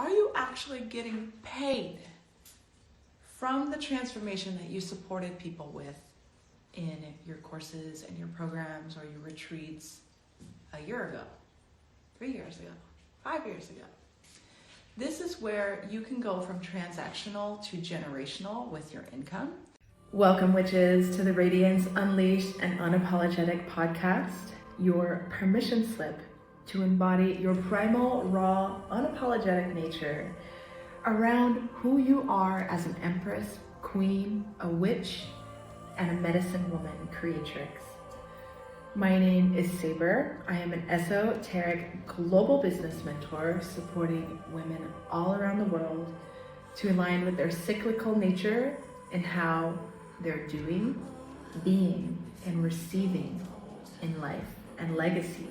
are you actually getting paid from the transformation that you supported people with in your courses and your programs or your retreats a year ago, 3 years ago, 5 years ago? This is where you can go from transactional to generational with your income. Welcome, witches, to the Radiance Unleashed and Unapologetic podcast, your permission slip to embody your primal, raw, unapologetic nature around who you are as an empress, queen, a witch, and a medicine woman creatrix. My name is Saber. I am an esoteric global business mentor supporting women all around the world to align with their cyclical nature and how they're doing, being, and receiving in life and legacy.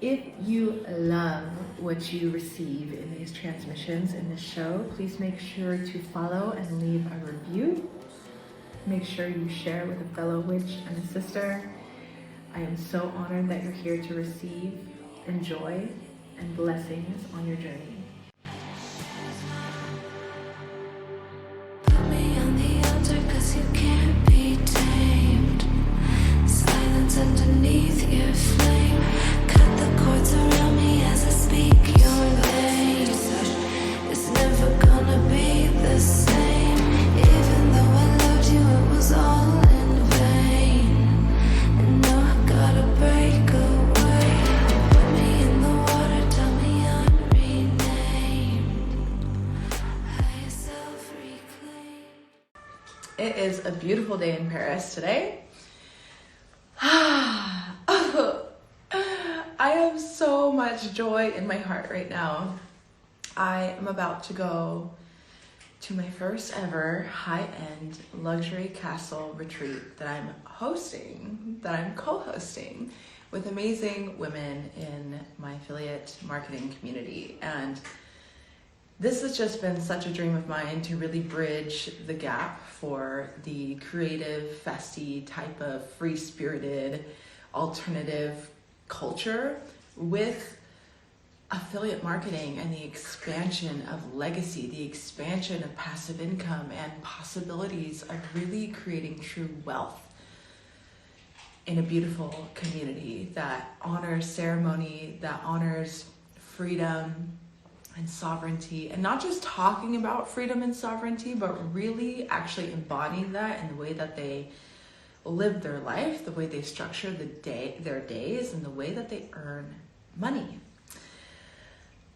If you love what you receive in these transmissions in this show, please make sure to follow and leave a review. Make sure you share with a fellow witch and a sister. I am so honored that you're here to receive joy and blessings on your journey. Put me on the altar 'cause you can't be tamed. Silence underneath your flame. Cut the cords around me as I speak your name. It's never gonna be the same. Even though I loved you, it was all in vain. And now I gotta break away. Put me in the water, tell me I'm renamed. Higher self-reclaim. It is a beautiful day in Paris today. I have so much joy in my heart right now. I am about to go to my first ever high-end luxury castle retreat that I'm co-hosting with amazing women in my affiliate marketing community. And this has just been such a dream of mine to really bridge the gap for the creative, festy type of free-spirited alternative culture with affiliate marketing and the expansion of legacy, the expansion of passive income and possibilities of really creating true wealth in a beautiful community that honors ceremony, that honors freedom and sovereignty, and not just talking about freedom and sovereignty, but really actually embodying that in the way that they live their life, the way they structure their days, and the way that they earn money.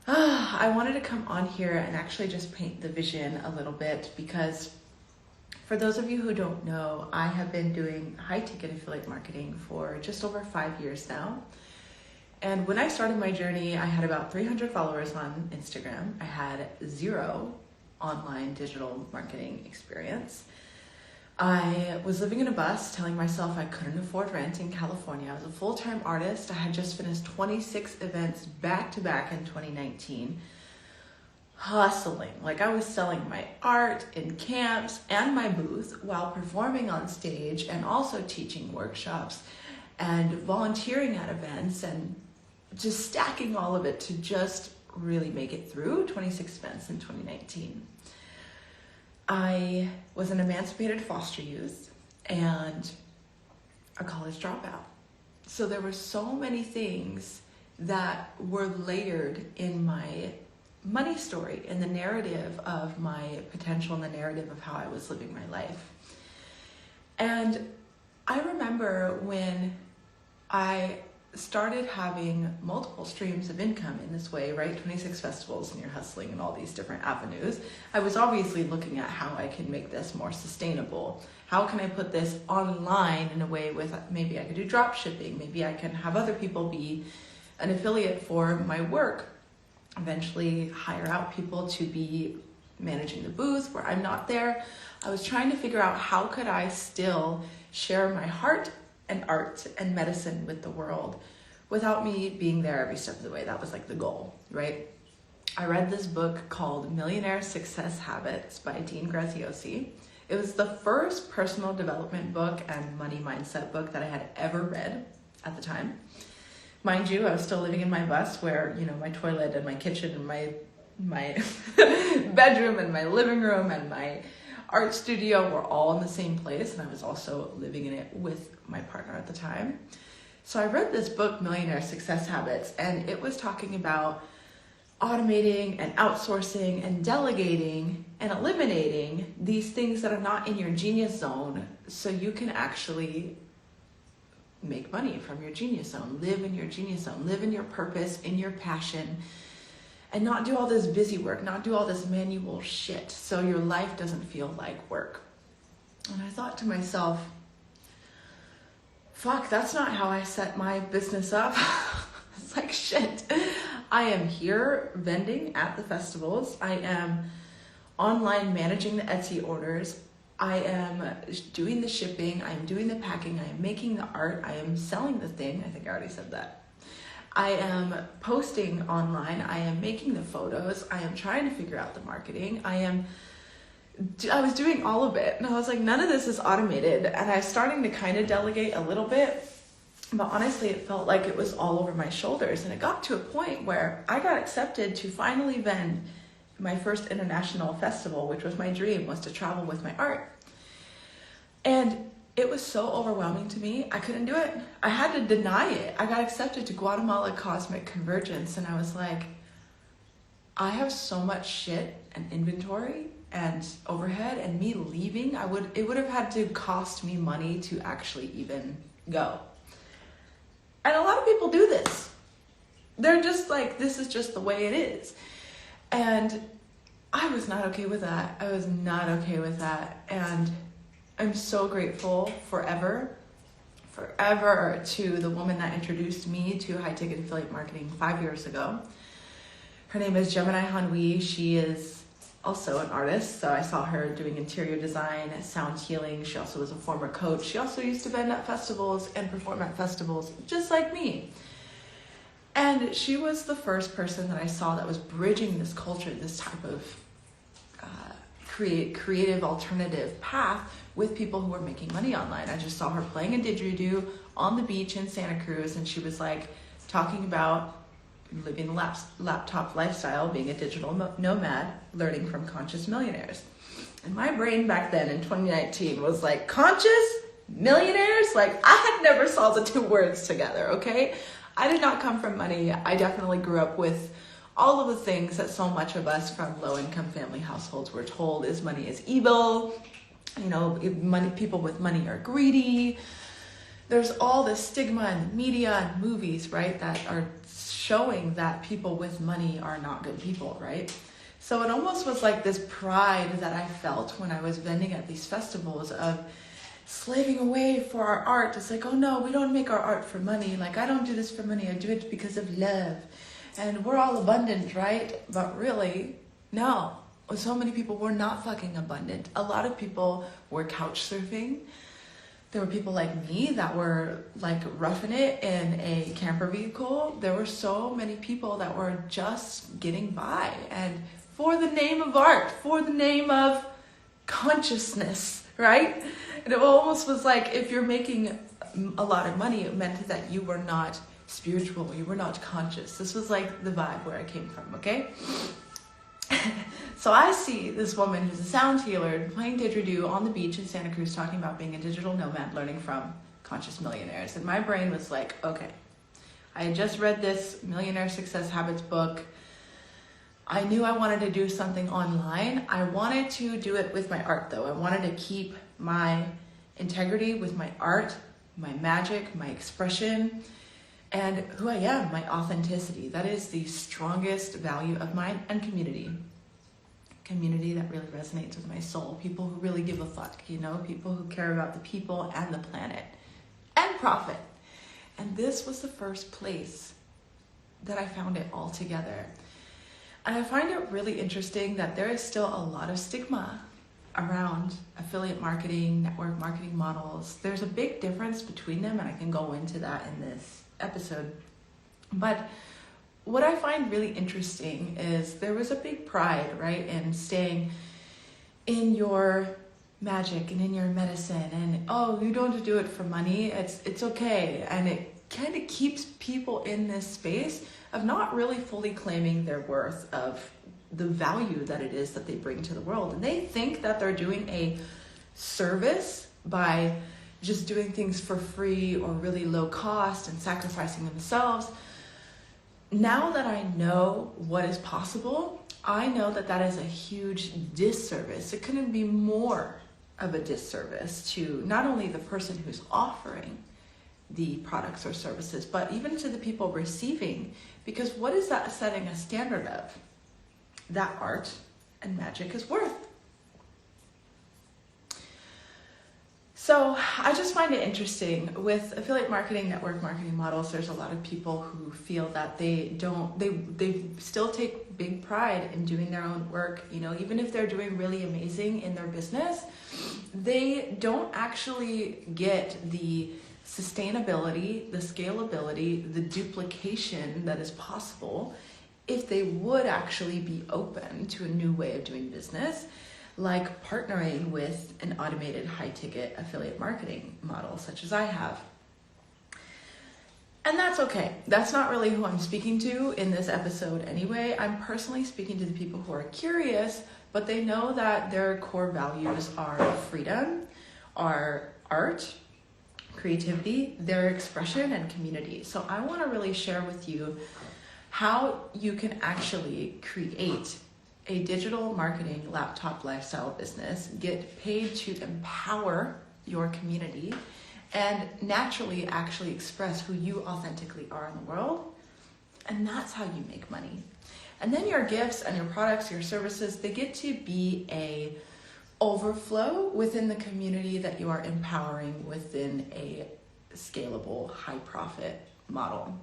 I wanted to come on here and actually just paint the vision a little bit, because for those of you who don't know, I have been doing high-ticket affiliate marketing for just over 5 years now. And when I started my journey, I had about 300 followers on Instagram. I had 0 online digital marketing experience. I was living in a bus telling myself I couldn't afford rent in California. I was a full-time artist. I had just finished 26 events back-to-back in 2019. Hustling, like I was selling my art in camps and my booth while performing on stage and also teaching workshops and volunteering at events and just stacking all of it to just really make it through 26 events in 2019. I was an emancipated foster youth and a college dropout. So there were so many things that were layered in my money story, in the narrative of my potential and the narrative of how I was living my life. And I remember when I started having multiple streams of income in this way, right? 26 festivals and you're hustling in all these different avenues. I was obviously looking at how I can make this more sustainable. How can I put this online in a way with, maybe I could do drop shipping, maybe I can have other people be an affiliate for my work, eventually hire out people to be managing the booth where I'm not there. I was trying to figure out how could I still share my heart and art and medicine with the world without me being there every step of the way. That was like the goal, right? I read this book called Millionaire Success Habits by Dean Graziosi. It was the first personal development book and money mindset book that I had ever read at the time. Mind you, I was still living in my bus where, my toilet and my kitchen and my bedroom and my living room and my art studio were all in the same place, and I was also living in it with my partner at the time. So I read this book, Millionaire Success Habits, and it was talking about automating and outsourcing and delegating and eliminating these things that are not in your genius zone so you can actually make money from your genius zone, live in your genius zone, live in your purpose, in your passion, and not do all this busy work, not do all this manual shit so your life doesn't feel like work. And I thought to myself, fuck, that's not how I set my business up. It's like, shit. I am here vending at the festivals. I am online managing the Etsy orders. I am doing the shipping. I am doing the packing. I am making the art. I am selling the thing. I think I already said that. I am posting online. I am making the photos. I am trying to figure out the marketing. I was doing all of it. And I was like, none of this is automated. And I was starting to kind of delegate a little bit. But honestly, it felt like it was all over my shoulders. And it got to a point where I got accepted to finally vend my first international festival, which was my dream, was to travel with my art. And it was so overwhelming to me, I couldn't do it. I had to deny it. I got accepted to Guatemala Cosmic Convergence, and I was like, I have so much shit and inventory and overhead, and me leaving, it would have had to cost me money to actually even go. And a lot of people do this. They're just like, this is just the way it is. And I was not okay with that. I was not okay with that. And I'm so grateful forever to the woman that introduced me to high ticket affiliate marketing 5 years ago. Her name is Gemini Hanwi. She is also an artist. So I saw her doing interior design, sound healing. She also was a former coach. She also used to vend at festivals and perform at festivals, just like me. And she was the first person that I saw that was bridging this culture, this type of creative alternative path with people who were making money online. I just saw her playing a didgeridoo on the beach in Santa Cruz, and she was like talking about living a laptop lifestyle, being a digital nomad, learning from conscious millionaires. And my brain back then in 2019 was like, conscious millionaires? Like, I had never saw the two words together, okay? I did not come from money. I definitely grew up with all of the things that so much of us from low-income family households were told is money is evil. People with money are greedy. There's all this stigma in media and movies, right, that are showing that people with money are not good people, right? So it almost was like this pride that I felt when I was vending at these festivals of slaving away for our art. It's like, oh no, we don't make our art for money. Like, I don't do this for money. I do it because of love. And we're all abundant, right? But really, no. So many people were not fucking abundant. A lot of people were couch surfing. There were people like me that were like roughing it in a camper vehicle. There were so many people that were just getting by. And for the name of art, for the name of consciousness, right? And it almost was like if you're making a lot of money, it meant that you were not spiritual, you were not conscious. This was like the vibe where I came from, okay? So I see this woman who's a sound healer playing didgeridoo on the beach in Santa Cruz talking about being a digital nomad, learning from conscious millionaires. And my brain was like, okay, I had just read this Millionaire Success Habits book. I knew I wanted to do something online. I wanted to do it with my art though. I wanted to keep my integrity with my art, my magic, my expression, and who I am, my authenticity. That is the strongest value of mine, and community. Community that really resonates with my soul. People who really give a fuck, people who care about the people and the planet and profit. And this was the first place that I found it all together. And I find it really interesting that there is still a lot of stigma around affiliate marketing, network marketing models. There's a big difference between them, and I can go into that in this episode. But what I find really interesting is there was a big pride, right, in staying in your magic and in your medicine, and oh, you don't do it for money, it's okay. And it kind of keeps people in this space of not really fully claiming their worth of the value that it is that they bring to the world. And they think that they're doing a service by just doing things for free or really low cost and sacrificing themselves. Now that I know what is possible, I know that that is a huge disservice. It couldn't be more of a disservice to not only the person who's offering the products or services, but even to the people receiving, because what is that setting a standard of? That art and magic is worth. So I just find it interesting with affiliate marketing, network marketing models. There's a lot of people who feel that they still take big pride in doing their own work. You know, even if they're doing really amazing in their business, they don't actually get the sustainability, the scalability, the duplication that is possible if they would actually be open to a new way of doing business, like partnering with an automated high-ticket affiliate marketing model such as I have. And that's okay. That's not really who I'm speaking to in this episode anyway. I'm personally speaking to the people who are curious, but they know that their core values are freedom, are art, creativity, their expression, and community. So I want to really share with you how you can actually create a digital marketing laptop lifestyle business, get paid to empower your community, and naturally actually express who you authentically are in the world. And that's how you make money. And then your gifts and your products, your services, they get to be a overflow within the community that you are empowering within a scalable, high profit model.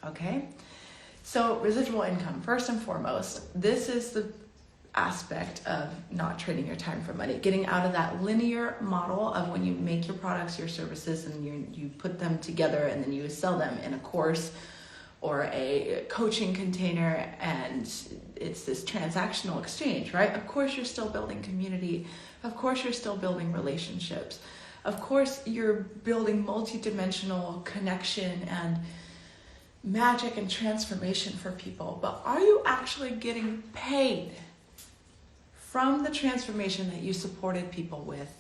Okay? So residual income, first and foremost, this is the aspect of not trading your time for money, getting out of that linear model of when you make your products, your services, and you put them together and then you sell them in a course or a coaching container, and it's this transactional exchange, right? Of course you're still building community. Of course you're still building relationships. Of course you're building multi-dimensional connection and magic and transformation for people, but are you actually getting paid from the transformation that you supported people with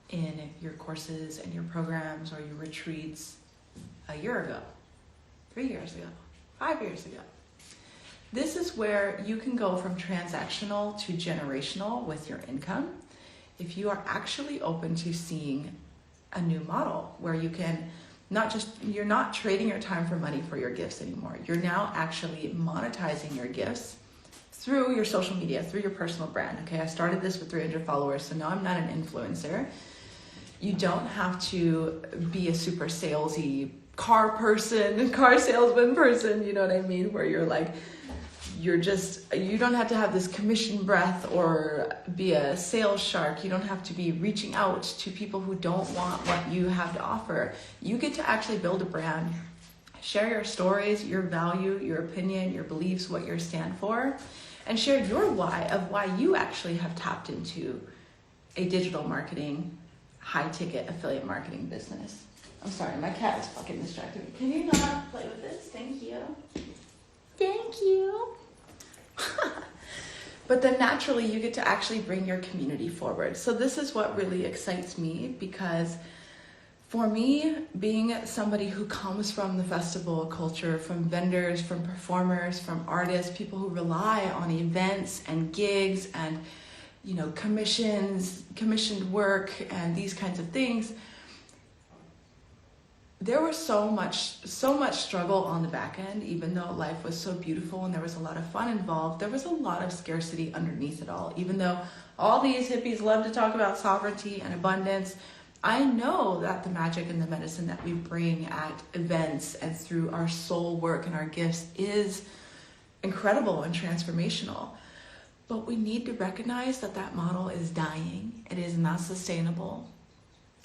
in your courses and your programs or your retreats a year ago, 3 years ago, 5 years ago? This is where you can go from transactional to generational with your income if you are actually open to seeing a new model where you can you're not trading your time for money for your gifts anymore. You're now actually monetizing your gifts through your social media, through your personal brand. Okay, I started this with 300 followers, so now I'm not an influencer. You don't have to be a super salesy car salesman person, you know what I mean? Where you're like, you don't have to have this commission breath or be a sales shark. You don't have to be reaching out to people who don't want what you have to offer. You get to actually build a brand, share your stories, your value, your opinion, your beliefs, what you stand for, and share your why of why you actually have tapped into a digital marketing, high ticket affiliate marketing business. I'm sorry, my cat is fucking distracting me. Can you not play with this? Thank you. Thank you. But then naturally you get to actually bring your community forward. So this is what really excites me, because for me, being somebody who comes from the festival culture, from vendors, from performers, from artists, people who rely on events and gigs and, you know, commissioned work and these kinds of things, there was so much struggle on the back end. Even though life was so beautiful and there was a lot of fun involved, there was a lot of scarcity underneath it all. Even though all these hippies love to talk about sovereignty and abundance, I know that the magic and the medicine that we bring at events and through our soul work and our gifts is incredible and transformational. But we need to recognize that that model is dying. It is not sustainable.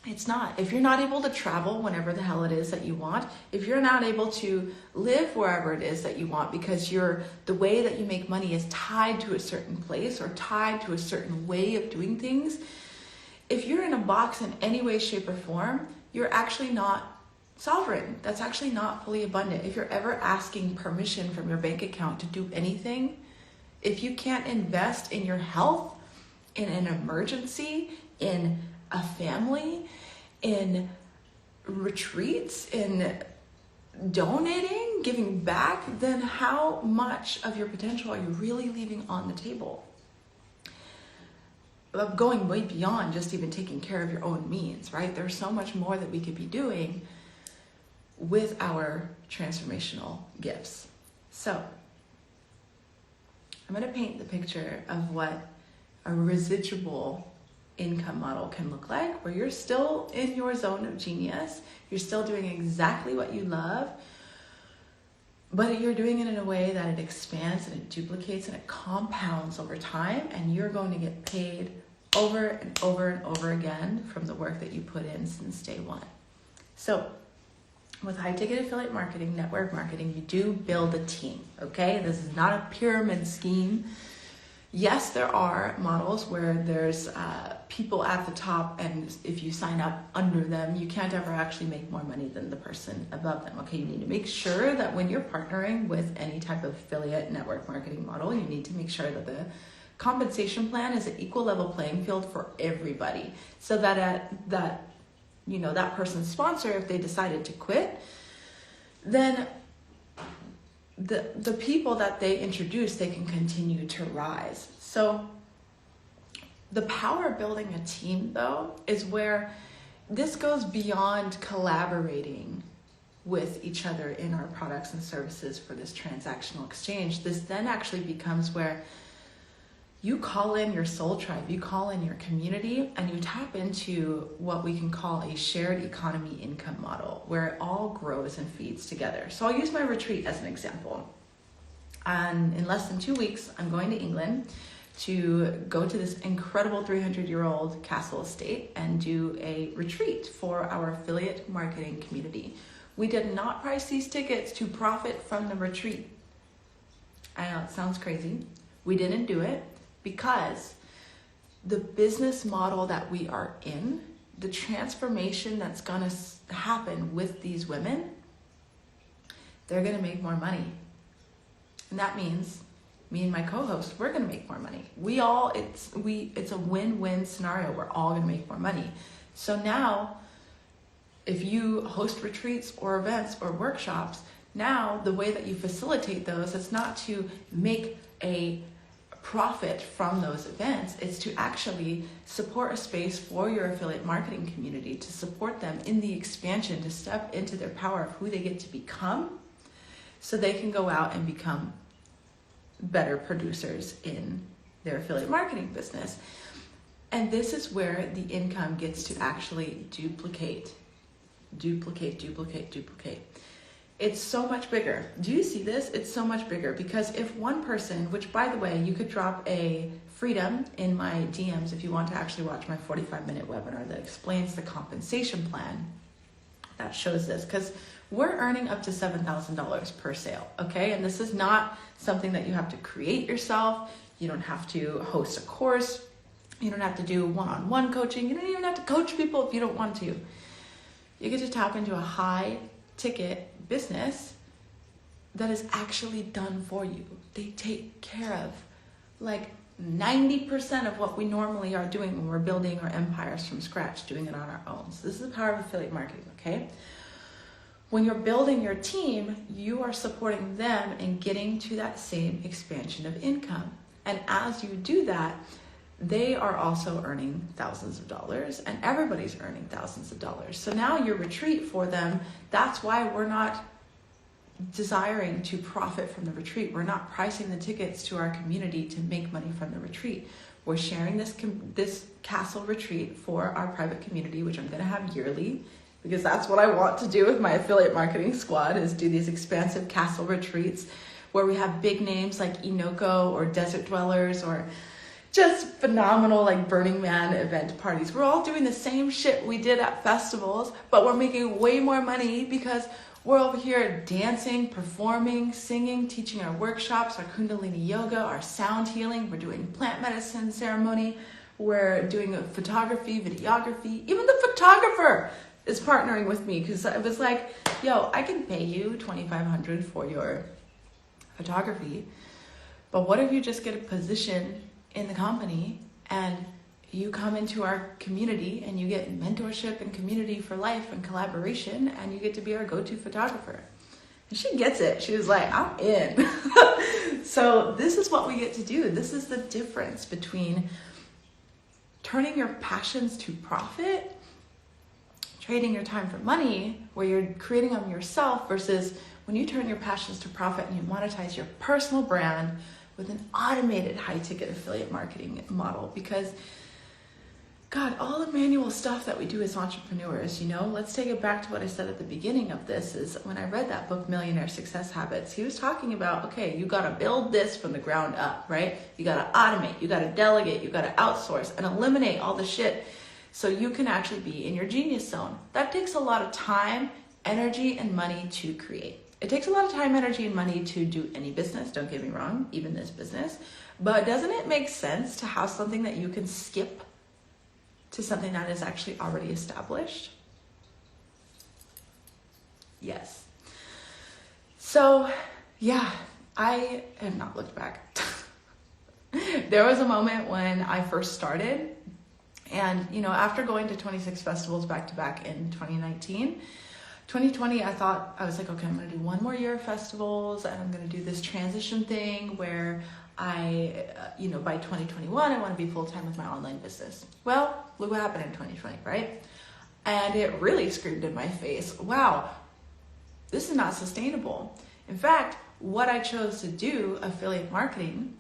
It's not. If you're not able to travel whenever the hell it is that you want, if you're not able to live wherever it is that you want because the way that you make money is tied to a certain place or tied to a certain way of doing things, if you're in a box in any way, shape, or form, you're actually not sovereign. That's actually not fully abundant. If you're ever asking permission from your bank account to do anything, if you can't invest in your health, in an emergency, in a family, in retreats, in donating, giving back, then how much of your potential are you really leaving on the table? Going way beyond just even taking care of your own means, right? There's so much more that we could be doing with our transformational gifts. So I'm going to paint the picture of what a residual income model can look like, where you're still in your zone of genius, you're still doing exactly what you love, but you're doing it in a way that it expands and it duplicates and it compounds over time, and you're going to get paid over and over and over again from the work that you put in since day one. So with high ticket affiliate marketing, network marketing, you do build a team, okay? This is not a pyramid scheme. Yes, there are models where there's people at the top, and if you sign up under them, you can't ever actually make more money than the person above them, okay? You need to make sure that when you're partnering with any type of affiliate network marketing model, you need to make sure that the compensation plan is an equal level playing field for everybody, so that that person's sponsor, if they decided to quit, then the people that they introduce, they can continue to rise. So the power of building a team, though, is where this goes beyond collaborating with each other in our products and services for this transactional exchange. This then actually becomes where you call in your soul tribe, you call in your community, and you tap into what we can call a shared economy income model, where it all grows and feeds together. So I'll use my retreat as an example. And in less than 2 weeks, I'm going to England to go to this incredible 300-year-old castle estate and do a retreat for our affiliate marketing community. We did not price these tickets to profit from the retreat. I know it sounds crazy. We didn't do it because the business model that we are in, the transformation that's gonna happen with these women, they're gonna make more money. And that means me and my co-host, we're gonna make more money. It's a win-win scenario. We're all gonna make more money. So now, if you host retreats or events or workshops, now the way that you facilitate those, it's not to make a profit from those events. It's to actually support a space for your affiliate marketing community, to support them in the expansion, to step into their power of who they get to become, so they can go out and become better producers in their affiliate marketing business. And this is where the income gets to actually duplicate. It's so much bigger. Do you see this? It's so much bigger, because if one person, which by the way, you could drop a freedom in my DMs if you want to actually watch my 45-minute webinar that explains the compensation plan that shows this, because we're earning up to $7,000 per sale, okay? And this is not something that you have to create yourself. You don't have to host a course. You don't have to do one-on-one coaching. You don't even have to coach people if you don't want to. You get to tap into a high ticket business that is actually done for you. They take care of like 90% of what we normally are doing when we're building our empires from scratch, doing it on our own. So this is the power of affiliate marketing, okay? When you're building your team, you are supporting them in getting to that same expansion of income. And as you do that, they are also earning thousands of dollars, and everybody's earning thousands of dollars. So now your retreat for them, that's why we're not desiring to profit from the retreat. We're not pricing the tickets to our community to make money from the retreat. We're sharing this castle retreat for our private community, which I'm going to have yearly, because that's what I want to do with my affiliate marketing squad, is do these expansive castle retreats where we have big names like Inoko or Desert Dwellers, or just phenomenal like Burning Man event parties. We're all doing the same shit we did at festivals, but we're making way more money because we're over here dancing, performing, singing, teaching our workshops, our Kundalini yoga, our sound healing. We're doing plant medicine ceremony. We're doing photography, videography. Even the photographer is partnering with me, because I was like, yo, I can pay you $2,500 for your photography, but what if you just get a position in the company and you come into our community and you get mentorship and community for life and collaboration, and you get to be our go-to photographer. And she gets it. She was like, I'm in. So this is what we get to do. This is the difference between turning your passions to profit, trading your time for money, where you're creating them yourself, versus when you turn your passions to profit and you monetize your personal brand with an automated high-ticket affiliate marketing model. Because God, all the manual stuff that we do as entrepreneurs, you know, let's take it back to what I said at the beginning of this, is when I read that book, Millionaire Success Habits, he was talking about, okay, you got to build this from the ground up, right? You got to automate, you got to delegate, you got to outsource and eliminate all the shit so you can actually be in your genius zone. That takes a lot of time, energy, and money to create. It takes a lot of time, energy, and money to do any business, don't get me wrong, even this business. But doesn't it make sense to have something that you can skip to something that is actually already established? Yes. So, yeah, I have not looked back. There was a moment when I first started, and, you know, after going to 26 festivals back to back in 2019, 2020, I was like, okay, I'm going to do one more year of festivals, and I'm going to do this transition thing where I, by 2021, I want to be full-time with my online business. Well, look what happened in 2020, right? And it really screamed in my face, wow, this is not sustainable. In fact, what I chose to do, affiliate marketing,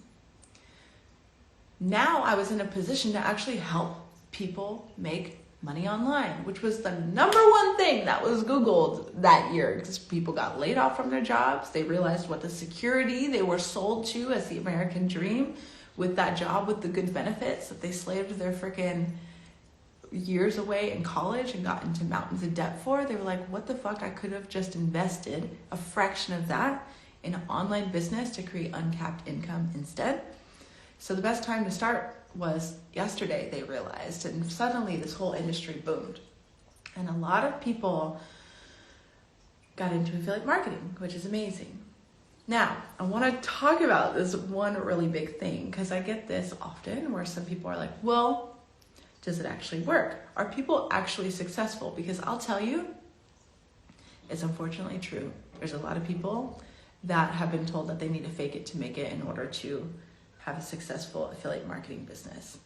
now I was in a position to actually help people make money online, which was the number one thing that was Googled that year, because people got laid off from their jobs. They realized what the security they were sold to as the American dream with that job with the good benefits that they slaved their freaking years away in college and got into mountains of debt for. They were like, what the fuck? I could have just invested a fraction of that in an online business to create uncapped income instead. So the best time to start was yesterday, they realized, and suddenly this whole industry boomed. And a lot of people got into affiliate marketing, which is amazing. Now, I want to talk about this one really big thing, because I get this often where some people are like, well, does it actually work? Are people actually successful? Because I'll tell you, it's unfortunately true. There's a lot of people that have been told that they need to fake it to make it in order to have a successful affiliate marketing business.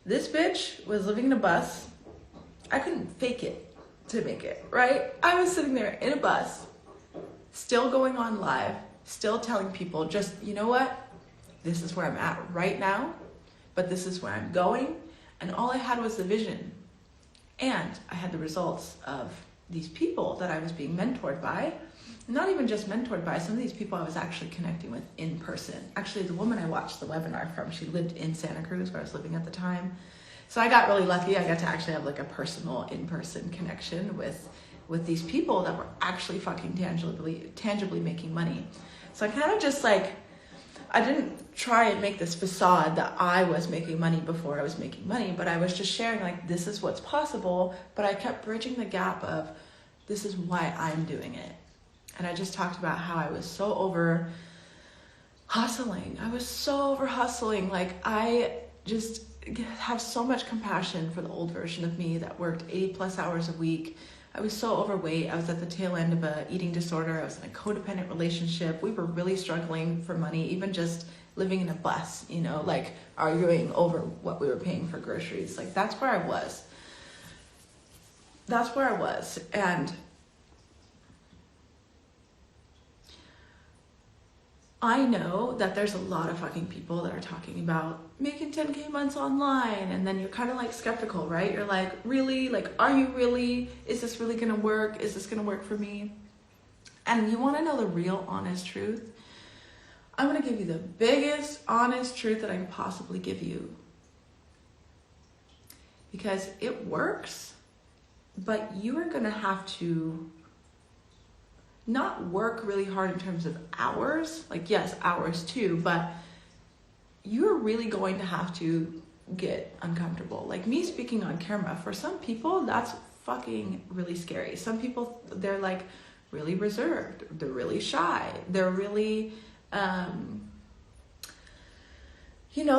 This bitch was living in a bus. I couldn't fake it to make it, right? I was sitting there in a bus, still going on live, still telling people, just, you know what? This is where I'm at right now, but this is where I'm going. And all I had was the vision. And I had the results of these people that I was being mentored by. Not even just mentored by, some of these people I was actually connecting with in person. Actually, the woman I watched the webinar from, she lived in Santa Cruz, where I was living at the time. So I got really lucky. I got to actually have like a personal in-person connection with these people that were actually fucking tangibly making money. So I kind of just like, I didn't try and make this facade that I was making money before I was making money, but I was just sharing like, this is what's possible. But I kept bridging the gap of, this is why I'm doing it. And I just talked about how I was so over hustling. Like, I just have so much compassion for the old version of me that worked 80 plus hours a week. I was so overweight. I was at the tail end of an eating disorder. I was in a codependent relationship. We were really struggling for money, even just living in a bus, you know, like arguing over what we were paying for groceries. Like, that's where I was. And I know that there's a lot of fucking people that are talking about making 10K months online, and then you're kind of like skeptical, right? You're like, really? Like, are you really? Is this really gonna work? Is this gonna work for me? And you wanna know the real honest truth? I'm gonna give you the biggest honest truth that I can possibly give you. Because it works, but you are gonna have to not work really hard in terms of hours, like yes, hours too, but you're really going to have to get uncomfortable. Like me speaking on camera, for some people, that's fucking really scary. Some people, they're like really reserved, they're really shy, they're really,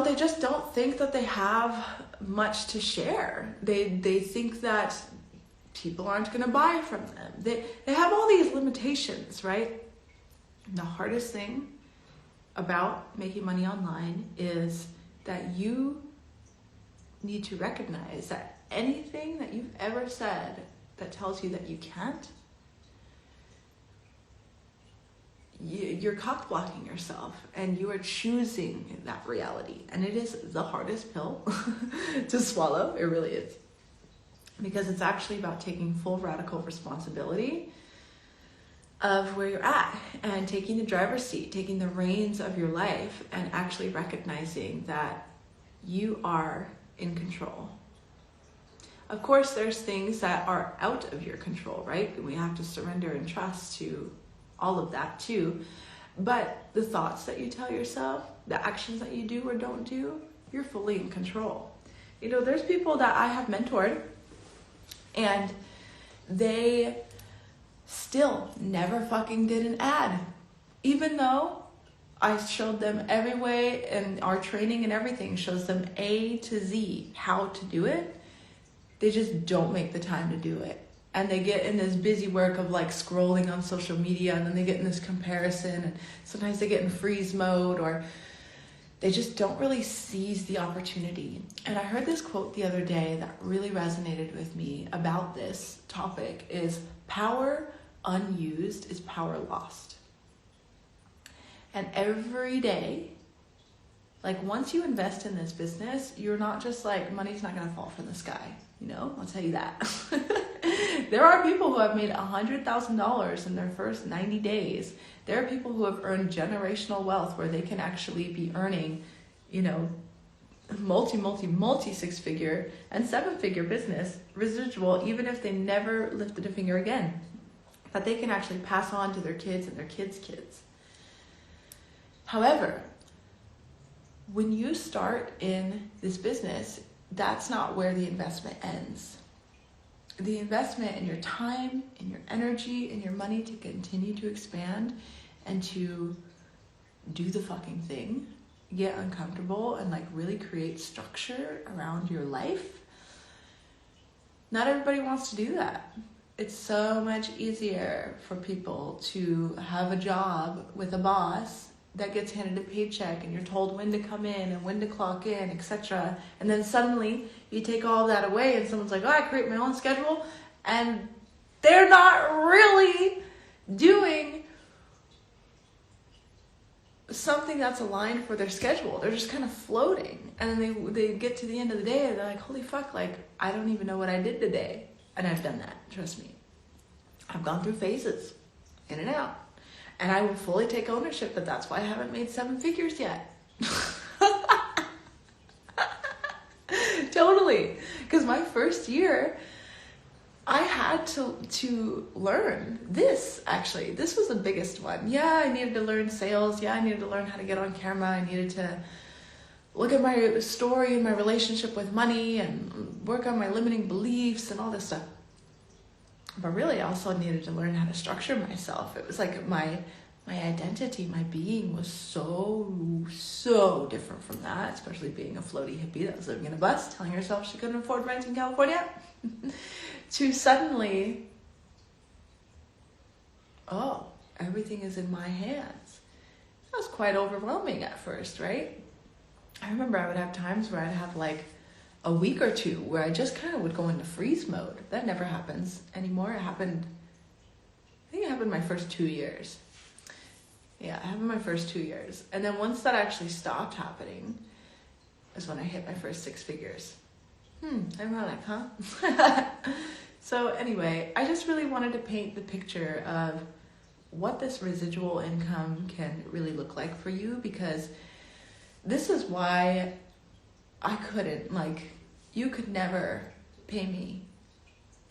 they just don't think that they have much to share. They think that people aren't going to buy from them. They have all these limitations, right? The hardest thing about making money online is that you need to recognize that anything that you've ever said that tells you that you can't, you're cock blocking yourself, and you are choosing that reality. And it is the hardest pill to swallow. It really is. Because it's actually about taking full radical responsibility of where you're at and taking the driver's seat, taking the reins of your life, and actually recognizing that you are in control. Of course, there's things that are out of your control, right? We have to surrender and trust to all of that too. But the thoughts that you tell yourself, the actions that you do or don't do, you're fully in control. There's people that I have mentored, and they still never fucking did an ad. Even though I showed them every way, and our training and everything shows them A to Z how to do it, they just don't make the time to do it. And they get in this busy work of like scrolling on social media, and then they get in this comparison, and sometimes they get in freeze mode, or they just don't really seize the opportunity. And I heard this quote the other day that really resonated with me about this topic is, power unused is power lost. And every day, like once you invest in this business, you're not just like, money's not going to fall from the sky. I'll tell you that. There are people who have made $100,000 in their first 90 days. There are people who have earned generational wealth where they can actually be earning, multi six-figure and seven-figure business residual, even if they never lifted a finger again, that they can actually pass on to their kids and their kids' kids. However, when you start in this business, that's not where the investment ends. The investment in your time, in your energy, in your money to continue to expand and to do the fucking thing, get uncomfortable, and like really create structure around your life. Not everybody wants to do that. It's so much easier for people to have a job with a boss that gets handed a paycheck, and you're told when to come in and when to clock in, etc. And then suddenly you take all that away, and someone's like, oh, I create my own schedule, and they're not really doing something that's aligned for their schedule. They're just kind of floating, and then they get to the end of the day, and they're like, holy fuck, like I don't even know what I did today. And I've done that, trust me. I've gone through phases, in and out. And I will fully take ownership that that's why I haven't made seven figures yet. Totally. Because my first year, I had to learn this, actually. This was the biggest one. Yeah, I needed to learn sales. Yeah, I needed to learn how to get on camera. I needed to look at my story and my relationship with money and work on my limiting beliefs and all this stuff. But really, I also needed to learn how to structure myself. It was like my identity, my being was so different from that, especially being a floaty hippie that was living in a bus, telling herself she couldn't afford rent in California, to suddenly, oh, everything is in my hands. That was quite overwhelming at first, right? I remember I would have times where I'd have like a week or two where I just kind of would go into freeze mode. That never happens anymore. I think it happened my first 2 years. Yeah, it happened my first 2 years. And then once that actually stopped happening is when I hit my first six figures. Ironic, huh? So anyway, I just really wanted to paint the picture of what this residual income can really look like for you, because this is why I couldn't, you could never pay me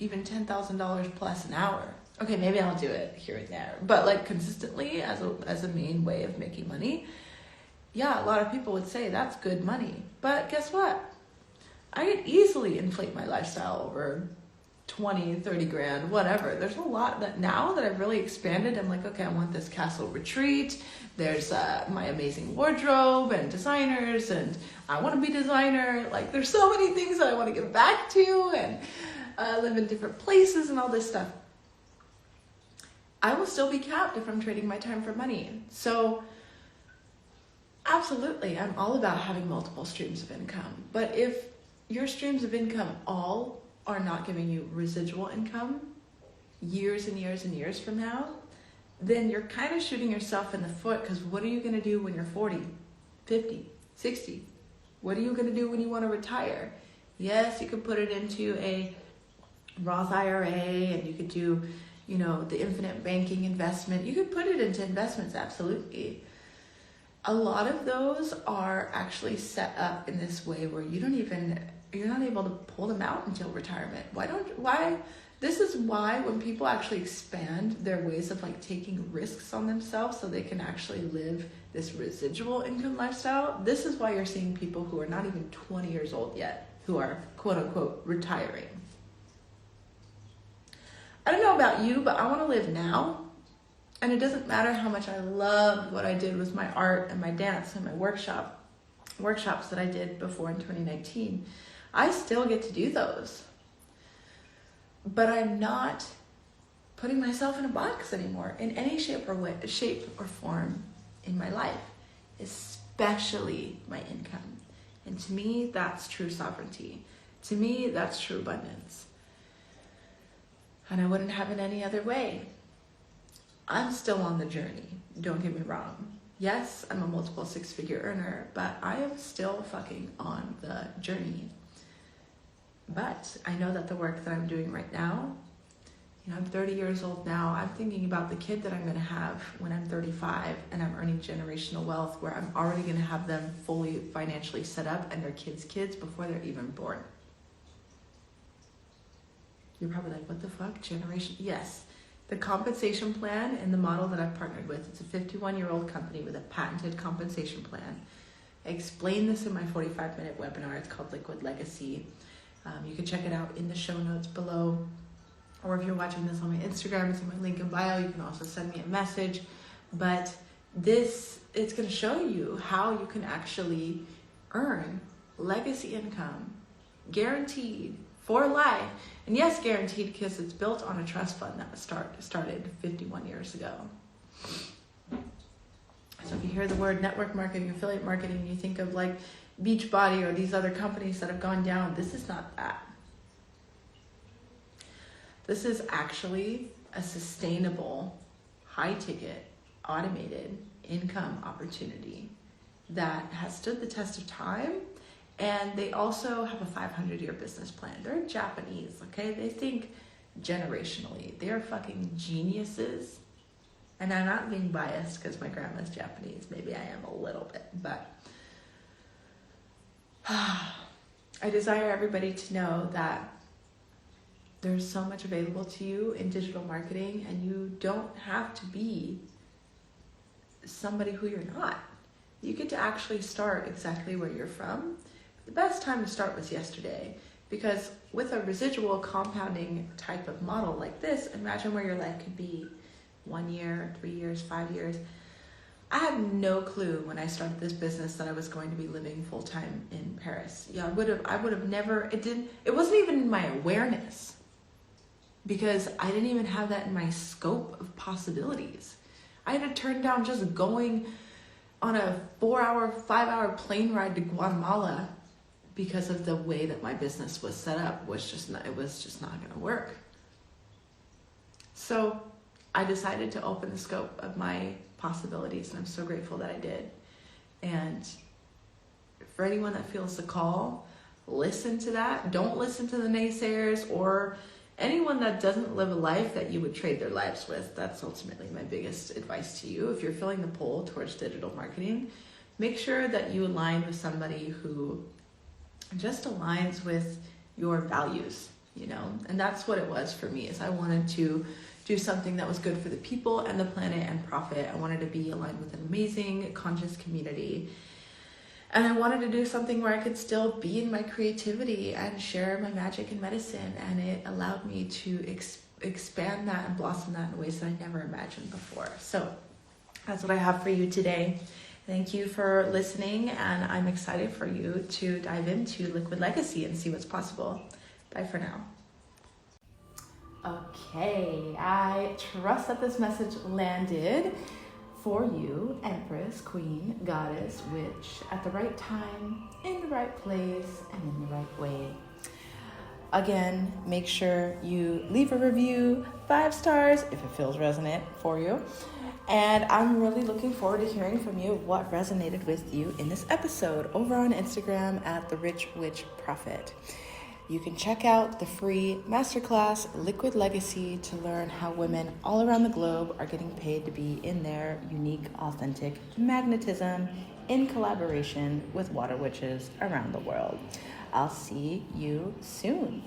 even $10,000 plus an hour. Okay, maybe I'll do it here and there, but consistently as a main way of making money, yeah, a lot of people would say that's good money. But guess what? I could easily inflate my lifestyle over 20, 30 grand, whatever. There's a lot that now that I've really expanded, I'm like, okay, I want this castle retreat. There's my amazing wardrobe and designers, and I want to be designer. Like, there's so many things that I want to give back to, and live in different places and all this stuff. I will still be capped if I'm trading my time for money. So absolutely, I'm all about having multiple streams of income. But if your streams of income all are not giving you residual income years and years and years from now, then you're kind of shooting yourself in the foot, because what are you going to do when you're 40, 50, 60? What are you going to do when you want to retire? Yes, you could put it into a Roth IRA, and you could do, you know, the infinite banking investment. You could put it into investments, absolutely. A lot of those are actually set up in this way where you're not able to pull them out until retirement. This is why when people actually expand their ways of like taking risks on themselves so they can actually live this residual income lifestyle, this is why you're seeing people who are not even 20 years old yet, who are quote unquote retiring. I don't know about you, but I want to live now. And it doesn't matter how much I loved what I did with my art and my dance and my workshops that I did before in 2019. I still get to do those. But I'm not putting myself in a box anymore in any shape or form in my life, especially my income. And to me, that's true sovereignty. To me, that's true abundance. And I wouldn't have it any other way. I'm still on the journey, don't get me wrong. Yes, I'm a multiple six-figure earner, but I am still fucking on the journey. But I know that the work that I'm doing right now, you know, I'm 30 years old now. I'm thinking about the kid that I'm going to have when I'm 35 and I'm earning generational wealth, where I'm already going to have them fully financially set up and their kids' kids before they're even born. You're probably like, what the fuck? Generation? Yes. The compensation plan and the model that I've partnered with, it's a 51-year-old company with a patented compensation plan. I explain this in my 45-minute webinar. It's called Liquid Legacy. You can check it out in the show notes below. Or if you're watching this on my Instagram, it's in my link in bio. You can also send me a message. But it's going to show you how you can actually earn legacy income, guaranteed for life. And yes, guaranteed, because it's built on a trust fund that was started 51 years ago. So if you hear the word network marketing, affiliate marketing, you think of like Beachbody or these other companies that have gone down. This is not that. This is actually a sustainable, high-ticket, automated income opportunity that has stood the test of time. And they also have a 500-year business plan. They're Japanese, okay? They think generationally. They are fucking geniuses. And I'm not being biased because my grandma's Japanese. Maybe I am a little bit, but I desire everybody to know that there's so much available to you in digital marketing, and you don't have to be somebody who you're not. You get to actually start exactly where you're from. The best time to start was yesterday, because with a residual compounding type of model like this, imagine where your life could be 1 year, 3 years, 5 years. I had no clue when I started this business that I was going to be living full-time in Paris. Yeah, I would have never, it wasn't even in my awareness, because I didn't even have that in my scope of possibilities. I had to turn down just going on a 4-hour, 5-hour plane ride to Guatemala because of the way that my business was set up. It was just not going to work. So I decided to open the scope of my possibilities, and I'm so grateful that I did. And for anyone that feels the call, listen to that. Don't listen to the naysayers or anyone that doesn't live a life that you would trade their lives with. That's ultimately my biggest advice to you. If you're feeling the pull towards digital marketing, make sure that you align with somebody who just aligns with your values, you know? And that's what it was for me, is I wanted to do something that was good for the people and the planet and profit. I wanted to be aligned with an amazing, conscious community. And I wanted to do something where I could still be in my creativity and share my magic and medicine. And it allowed me to expand that and blossom that in ways that I never imagined before. So that's what I have for you today. Thank you for listening, and I'm excited for you to dive into Liquid Legacy and see what's possible. Bye for now. Okay, I trust that this message landed for you, Empress, Queen, Goddess, Witch, at the right time, in the right place, and in the right way. Again, make sure you leave a review, 5 stars, if it feels resonant for you. And I'm really looking forward to hearing from you what resonated with you in this episode over on Instagram at The Rich Witch Prophet. You can check out the free masterclass Liquid Legacy to learn how women all around the globe are getting paid to be in their unique, authentic magnetism in collaboration with water witches around the world. I'll see you soon.